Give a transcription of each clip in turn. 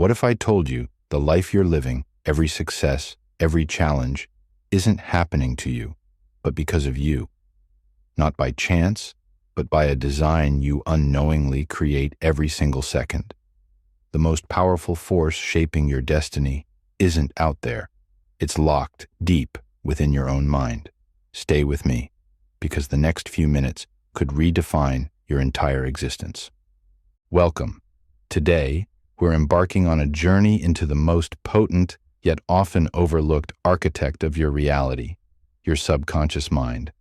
What if I told you the life you're living, every success, every challenge, isn't happening to you, but because of you? Not by chance, but by a design you unknowingly create every single second. The most powerful force shaping your destiny isn't out there. It's locked deep within your own mind. Stay with me, because the next few minutes could redefine your entire existence. Welcome. Today, we're embarking on a journey into the most potent, yet often overlooked architect of your reality, your subconscious mind.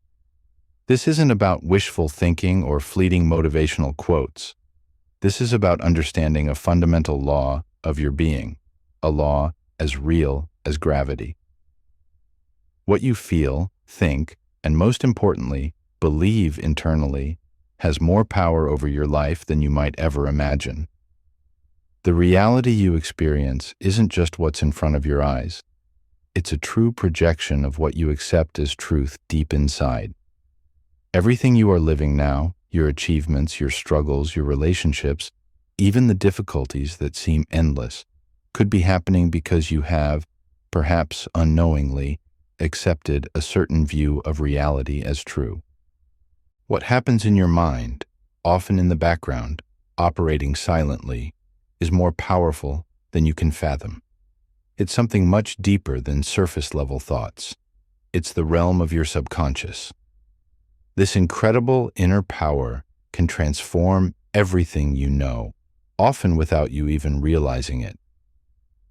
This isn't about wishful thinking or fleeting motivational quotes. This is about understanding a fundamental law of your being, a law as real as gravity. What you feel, think, and most importantly, believe internally has more power over your life than you might ever imagine. The reality you experience isn't just what's in front of your eyes. It's a true projection of what you accept as truth deep inside. Everything you are living now, your achievements, your struggles, your relationships, even the difficulties that seem endless, could be happening because you have, perhaps unknowingly, accepted a certain view of reality as true. What happens in your mind, often in the background, operating silently, is more powerful than you can fathom. It's something much deeper than surface-level thoughts. It's the realm of your subconscious. This incredible inner power can transform everything you know, often without you even realizing it.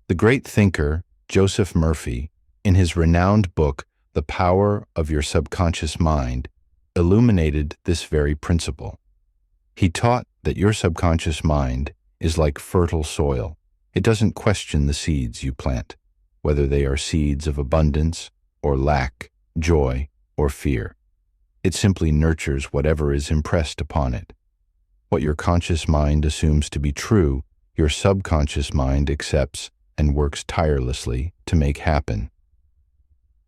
The great thinker, Joseph Murphy, in his renowned book, The Power of Your Subconscious Mind, illuminated this very principle. He taught that your subconscious mind is like fertile soil. It doesn't question the seeds you plant, whether they are seeds of abundance or lack, joy or fear. It simply nurtures whatever is impressed upon it. What your conscious mind assumes to be true, your subconscious mind accepts and works tirelessly to make happen.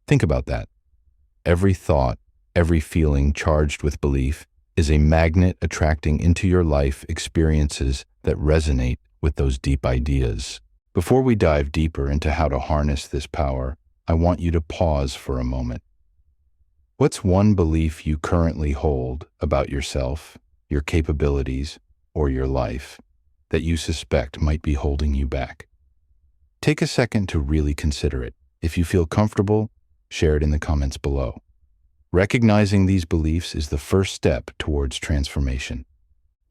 Think about that. Every thought, every feeling charged with belief is a magnet attracting into your life experiences that resonate with those deep ideas. Before we dive deeper into how to harness this power, I want you to pause for a moment. What's one belief you currently hold about yourself, your capabilities, or your life that you suspect might be holding you back? Take a second to really consider it. If you feel comfortable, share it in the comments below. Recognizing these beliefs is the first step towards transformation.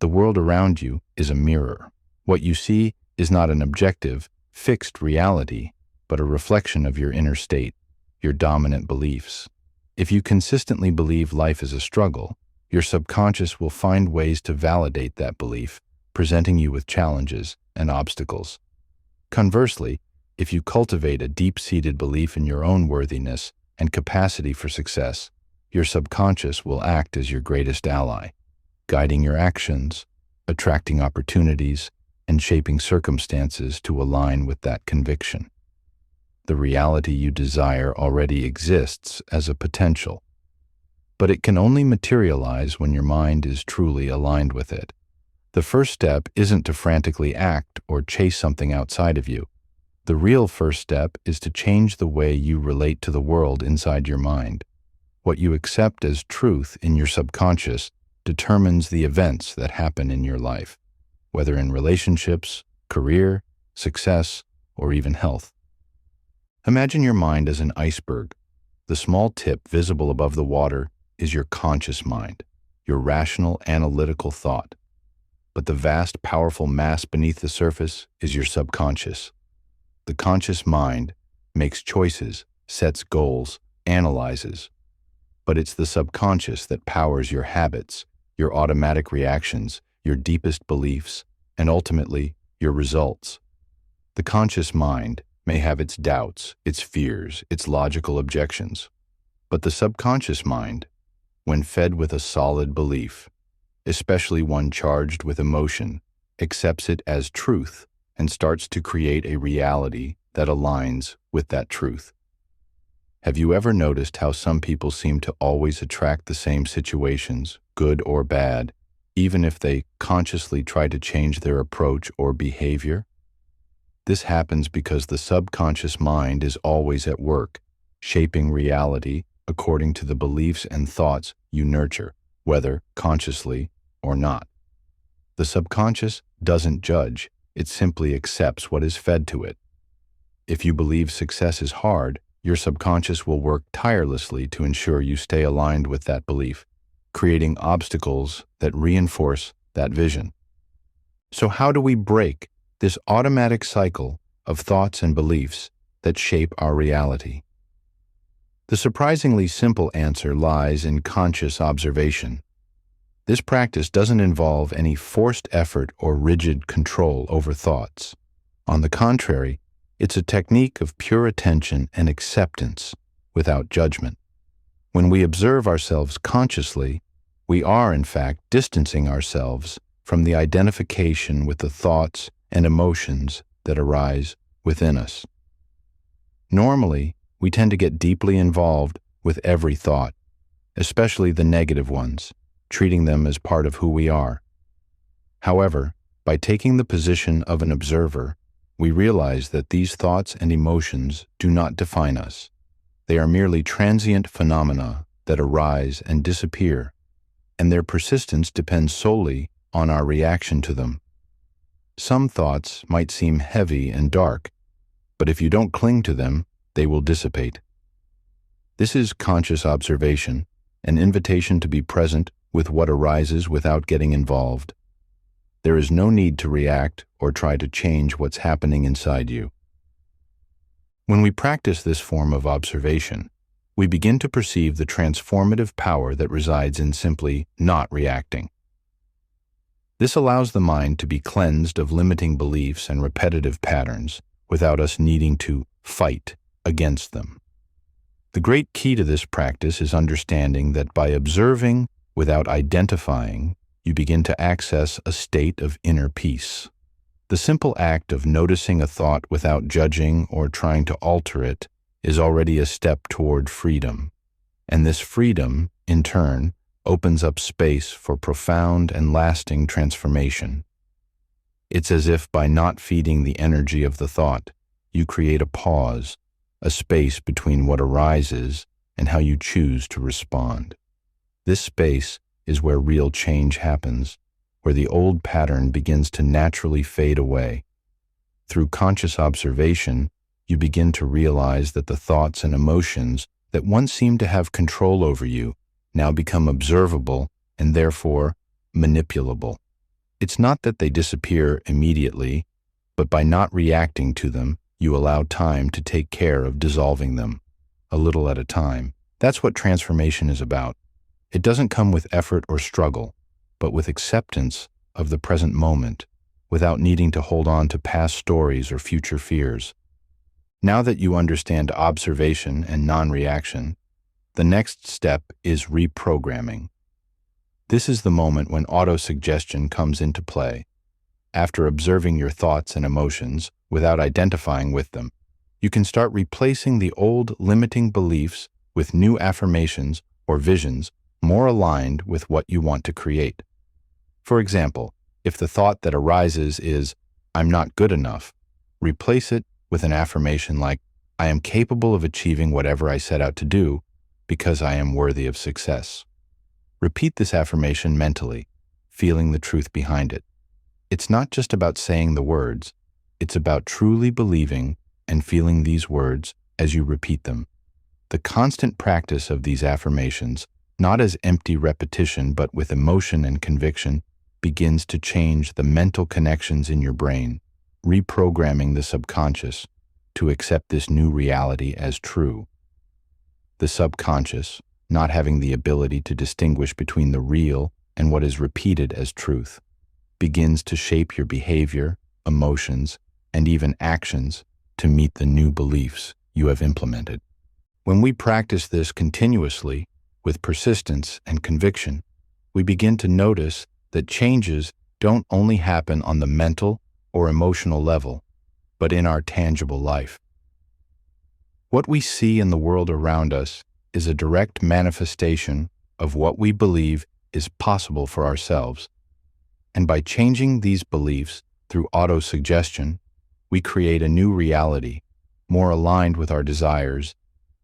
The world around you is a mirror. What you see is not an objective, fixed reality, but a reflection of your inner state, your dominant beliefs. If you consistently believe life is a struggle, your subconscious will find ways to validate that belief, presenting you with challenges and obstacles. Conversely, if you cultivate a deep-seated belief in your own worthiness and capacity for success, your subconscious will act as your greatest ally, guiding your actions, attracting opportunities, and shaping circumstances to align with that conviction. The reality you desire already exists as a potential, but it can only materialize when your mind is truly aligned with it. The first step isn't to frantically act or chase something outside of you. The real first step is to change the way you relate to the world inside your mind. What you accept as truth in your subconscious determines the events that happen in your life, whether in relationships, career, success, or even health. Imagine your mind as an iceberg. The small tip visible above the water is your conscious mind, your rational, analytical thought. But the vast, powerful mass beneath the surface is your subconscious. The conscious mind makes choices, sets goals, analyzes. But it's the subconscious that powers your habits, your automatic reactions, your deepest beliefs, and ultimately, your results. The conscious mind may have its doubts, its fears, its logical objections. But the subconscious mind, when fed with a solid belief, especially one charged with emotion, accepts it as truth and starts to create a reality that aligns with that truth. Have you ever noticed how some people seem to always attract the same situations, good or bad, even if they consciously try to change their approach or behavior? This happens because the subconscious mind is always at work, shaping reality according to the beliefs and thoughts you nurture, whether consciously or not. The subconscious doesn't judge, it simply accepts what is fed to it. If you believe success is hard, your subconscious will work tirelessly to ensure you stay aligned with that belief, creating obstacles that reinforce that vision. So how do we break this automatic cycle of thoughts and beliefs that shape our reality? The surprisingly simple answer lies in conscious observation. This practice doesn't involve any forced effort or rigid control over thoughts. On the contrary, it's a technique of pure attention and acceptance without judgment. When we observe ourselves consciously, we are, in fact, distancing ourselves from the identification with the thoughts and emotions that arise within us. Normally, we tend to get deeply involved with every thought, especially the negative ones, treating them as part of who we are. However, by taking the position of an observer, we realize that these thoughts and emotions do not define us. They are merely transient phenomena that arise and disappear, and their persistence depends solely on our reaction to them. Some thoughts might seem heavy and dark, but if you don't cling to them, they will dissipate. This is conscious observation, an invitation to be present with what arises without getting involved. There is no need to react or try to change what's happening inside you. When we practice this form of observation, we begin to perceive the transformative power that resides in simply not reacting. This allows the mind to be cleansed of limiting beliefs and repetitive patterns without us needing to fight against them. The great key to this practice is understanding that by observing without identifying, you begin to access a state of inner peace. The simple act of noticing a thought without judging or trying to alter it is already a step toward freedom. And this freedom, in turn, opens up space for profound and lasting transformation. It's as if by not feeding the energy of the thought, you create a pause, a space between what arises and how you choose to respond. This space is where real change happens, where the old pattern begins to naturally fade away. Through conscious observation, you begin to realize that the thoughts and emotions that once seemed to have control over you now become observable and therefore manipulable. It's not that they disappear immediately, but by not reacting to them, you allow time to take care of dissolving them, a little at a time. That's what transformation is about. It doesn't come with effort or struggle, but with acceptance of the present moment, without needing to hold on to past stories or future fears. Now that you understand observation and non-reaction, the next step is reprogramming. This is the moment when autosuggestion comes into play. After observing your thoughts and emotions without identifying with them, you can start replacing the old limiting beliefs with new affirmations or visions more aligned with what you want to create. For example, if the thought that arises is, "I'm not good enough," replace it with an affirmation like, "I am capable of achieving whatever I set out to do because I am worthy of success." Repeat this affirmation mentally, feeling the truth behind it. It's not just about saying the words, it's about truly believing and feeling these words as you repeat them. The constant practice of these affirmations, not as empty repetition but with emotion and conviction, begins to change the mental connections in your brain, reprogramming the subconscious to accept this new reality as true. The subconscious, not having the ability to distinguish between the real and what is repeated as truth, begins to shape your behavior, emotions, and even actions to meet the new beliefs you have implemented. When we practice this continuously, with persistence and conviction, we begin to notice that changes don't only happen on the mental or emotional level, but in our tangible life. What we see in the world around us is a direct manifestation of what we believe is possible for ourselves. And by changing these beliefs through autosuggestion, we create a new reality, more aligned with our desires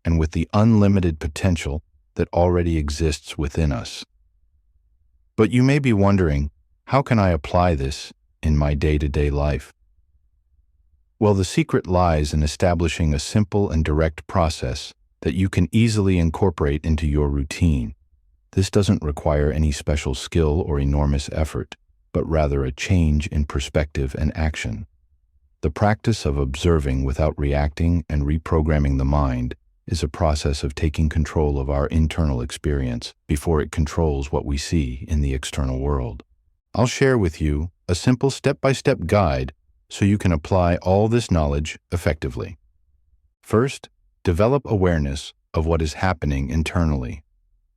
and with the unlimited potential that already exists within us. But you may be wondering, how can I apply this in my day-to-day life? Well, the secret lies in establishing a simple and direct process that you can easily incorporate into your routine. This doesn't require any special skill or enormous effort, but rather a change in perspective and action. The practice of observing without reacting and reprogramming the mind is a process of taking control of our internal experience before it controls what we see in the external world. I'll share with you a simple step-by-step guide so you can apply all this knowledge effectively. First, develop awareness of what is happening internally.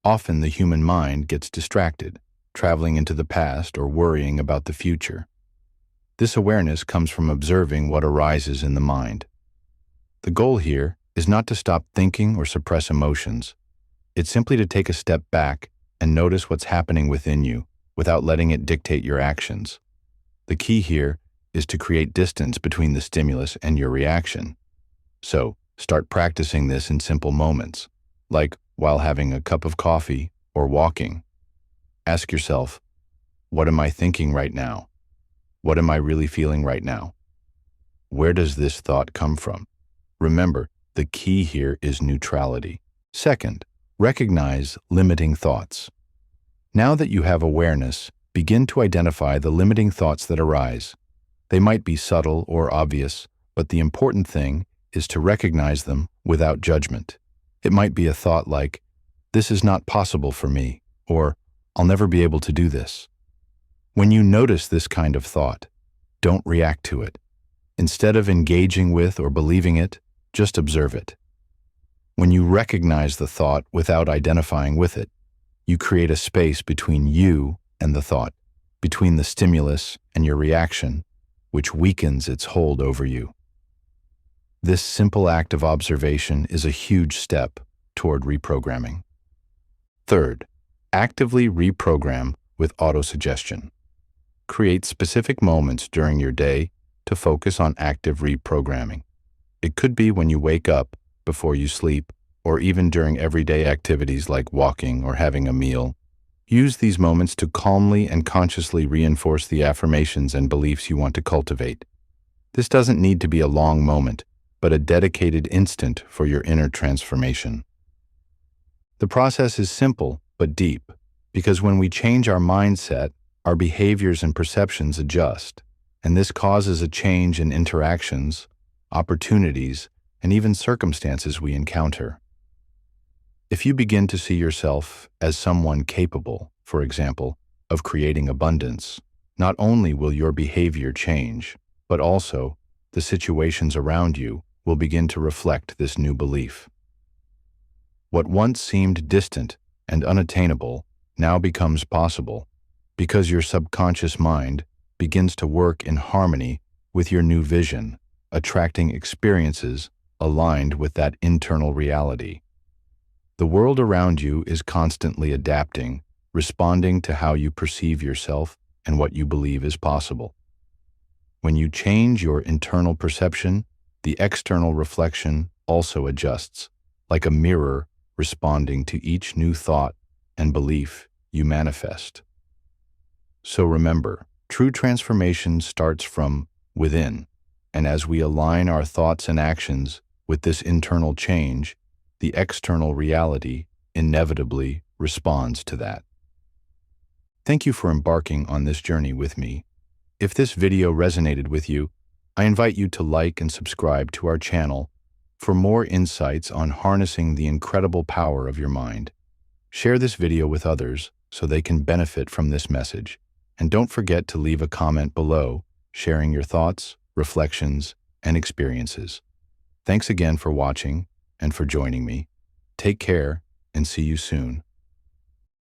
Often the human mind gets distracted, traveling into the past or worrying about the future. This awareness comes from observing what arises in the mind. The goal here is not to stop thinking or suppress emotions. It's simply to take a step back and notice what's happening within you without letting it dictate your actions. The key here is to create distance between the stimulus and your reaction. So, start practicing this in simple moments, like while having a cup of coffee or walking. Ask yourself, what am I thinking right now? What am I really feeling right now? Where does this thought come from? Remember, the key here is neutrality. Second, recognize limiting thoughts. Now that you have awareness, begin to identify the limiting thoughts that arise. They might be subtle or obvious, but the important thing is to recognize them without judgment. It might be a thought like, "This is not possible for me," or "I'll never be able to do this." When you notice this kind of thought, don't react to it. Instead of engaging with or believing it, just observe it. When you recognize the thought without identifying with it, you create a space between you and the thought, between the stimulus and your reaction, which weakens its hold over you. This simple act of observation is a huge step toward reprogramming. Third, actively reprogram with autosuggestion. Create specific moments during your day to focus on active reprogramming. It could be when you wake up, before you sleep, or even during everyday activities like walking or having a meal. Use these moments to calmly and consciously reinforce the affirmations and beliefs you want to cultivate. This doesn't need to be a long moment, but a dedicated instant for your inner transformation. The process is simple but deep, because when we change our mindset, our behaviors and perceptions adjust, and this causes a change in interactions, opportunities, and even circumstances we encounter. If you begin to see yourself as someone capable, for example, of creating abundance, not only will your behavior change, but also the situations around you will begin to reflect this new belief. What once seemed distant and unattainable now becomes possible because your subconscious mind begins to work in harmony with your new vision, attracting experiences aligned with that internal reality. The world around you is constantly adapting, responding to how you perceive yourself and what you believe is possible. When you change your internal perception, the external reflection also adjusts, like a mirror responding to each new thought and belief you manifest. So remember, true transformation starts from within, and as we align our thoughts and actions with this internal change, the external reality inevitably responds to that. Thank you for embarking on this journey with me. If this video resonated with you, I invite you to like and subscribe to our channel for more insights on harnessing the incredible power of your mind. Share this video with others so they can benefit from this message. And don't forget to leave a comment below, sharing your thoughts, reflections, and experiences. Thanks again for watching and for joining me. Take care and see you soon.